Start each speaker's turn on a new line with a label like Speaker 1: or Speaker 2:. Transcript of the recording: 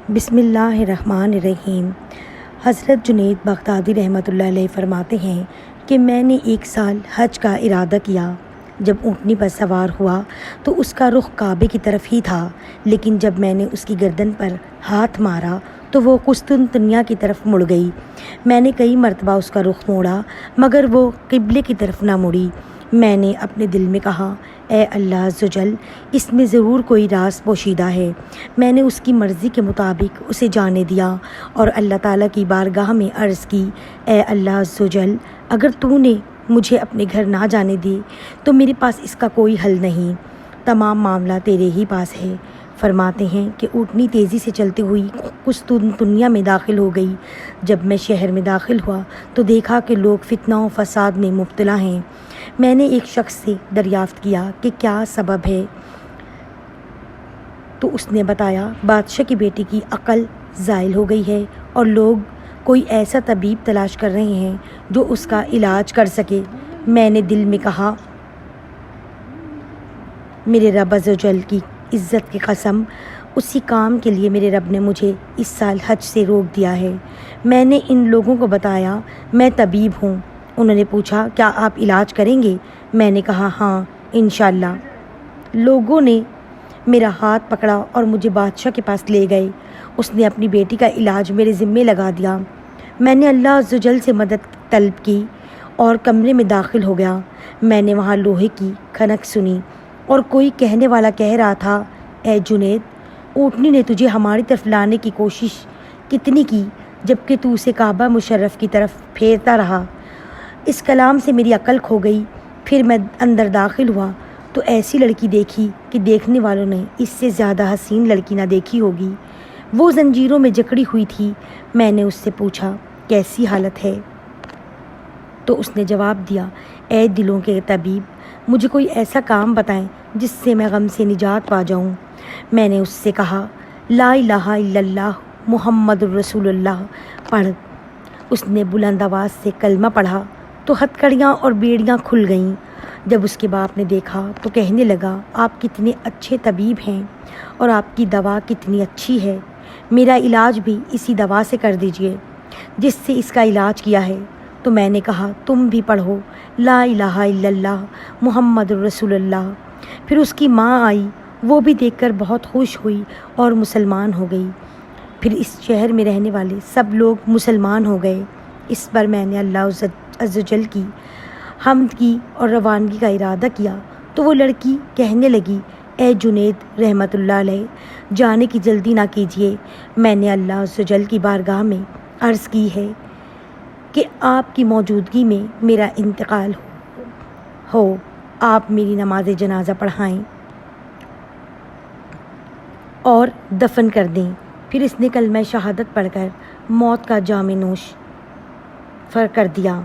Speaker 1: بسم اللہ الرحمن الرحیم۔ حضرت جنید بغدادی رحمۃ اللہ علیہ فرماتے ہیں کہ میں نے ایک سال حج کا ارادہ کیا۔ جب اونٹنی پر سوار ہوا تو اس کا رخ کعبے کی طرف ہی تھا، لیکن جب میں نے اس کی گردن پر ہاتھ مارا تو وہ قسطنطنیہ کی طرف مڑ گئی۔ میں نے کئی مرتبہ اس کا رخ موڑا مگر وہ قبلے کی طرف نہ مڑی۔ میں نے اپنے دل میں کہا، اے اللہ عز و جل، اس میں ضرور کوئی راز پوشیدہ ہے۔ میں نے اس کی مرضی کے مطابق اسے جانے دیا اور اللہ تعالیٰ کی بارگاہ میں عرض کی، اے اللہ عز و جل، اگر تو نے مجھے اپنے گھر نہ جانے دی تو میرے پاس اس کا کوئی حل نہیں، تمام معاملہ تیرے ہی پاس ہے۔ فرماتے ہیں کہ اونٹنی تیزی سے چلتی ہوئی قسطنطنیہ میں داخل ہو گئی۔ جب میں شہر میں داخل ہوا تو دیکھا کہ لوگ فتنہ و فساد میں مبتلا ہیں۔ میں نے ایک شخص سے دریافت کیا کہ کیا سبب ہے، تو اس نے بتایا، بادشاہ کی بیٹی کی عقل زائل ہو گئی ہے اور لوگ کوئی ایسا طبیب تلاش کر رہے ہیں جو اس کا علاج کر سکے۔ میں نے دل میں کہا، میرے رب عز و جل کی عزت کی قسم، اسی کام کے لیے میرے رب نے مجھے اس سال حج سے روک دیا ہے۔ میں نے ان لوگوں کو بتایا، میں طبیب ہوں۔ انہوں نے پوچھا، کیا آپ علاج کریں گے؟ میں نے کہا، ہاں انشاءاللہ۔ لوگوں نے میرا ہاتھ پکڑا اور مجھے بادشاہ کے پاس لے گئے۔ اس نے اپنی بیٹی کا علاج میرے ذمے لگا دیا۔ میں نے اللہ عز و جل سے مدد طلب کی اور کمرے میں داخل ہو گیا۔ میں نے وہاں لوہے کی کھنک سنی اور کوئی کہنے والا کہہ رہا تھا، اے جنید، اونٹنی نے تجھے ہماری طرف لانے کی کوشش کتنی کی جبکہ تو اسے کعبہ مشرف کی طرف پھیرتا رہا۔ اس کلام سے میری عقل کھو گئی۔ پھر میں اندر داخل ہوا تو ایسی لڑکی دیکھی کہ دیکھنے والوں نے اس سے زیادہ حسین لڑکی نہ دیکھی ہوگی۔ وہ زنجیروں میں جکڑی ہوئی تھی۔ میں نے اس سے پوچھا، کیسی حالت ہے؟ تو اس نے جواب دیا، اے دلوں کے طبیب، مجھے کوئی ایسا کام بتائیں جس سے میں غم سے نجات پا جاؤں۔ میں نے اس سے کہا، لا الہ الا اللہ محمد الرسول اللہ پڑھ۔ اس نے بلند آواز سے کلمہ پڑھا تو ہتھکڑیاں اور بیڑیاں کھل گئیں۔ جب اس کے باپ نے دیکھا تو کہنے لگا، آپ کتنے اچھے طبیب ہیں اور آپ کی دوا کتنی اچھی ہے۔ میرا علاج بھی اسی دوا سے کر دیجئے جس سے اس کا علاج کیا ہے۔ تو میں نے کہا، تم بھی پڑھو، لا الہ الا اللہ محمد الرسول اللہ۔ پھر اس کی ماں آئی، وہ بھی دیکھ کر بہت خوش ہوئی اور مسلمان ہو گئی۔ پھر اس شہر میں رہنے والے سب لوگ مسلمان ہو گئے۔ اس پر میں نے اللہ عز و جل کی حمد کی اور روانگی کا ارادہ کیا تو وہ لڑکی کہنے لگی، اے جنید رحمۃ اللہ علیہ، جانے کی جلدی نہ کیجیے۔ میں نے اللہ عز و جل کی بارگاہ میں عرض کی ہے کہ آپ کی موجودگی میں میرا انتقال ہو، آپ میری نماز جنازہ پڑھائیں اور دفن کر دیں۔ پھر اس نے کلمہ شہادت پڑھ کر موت کا جام نوش کر دیا۔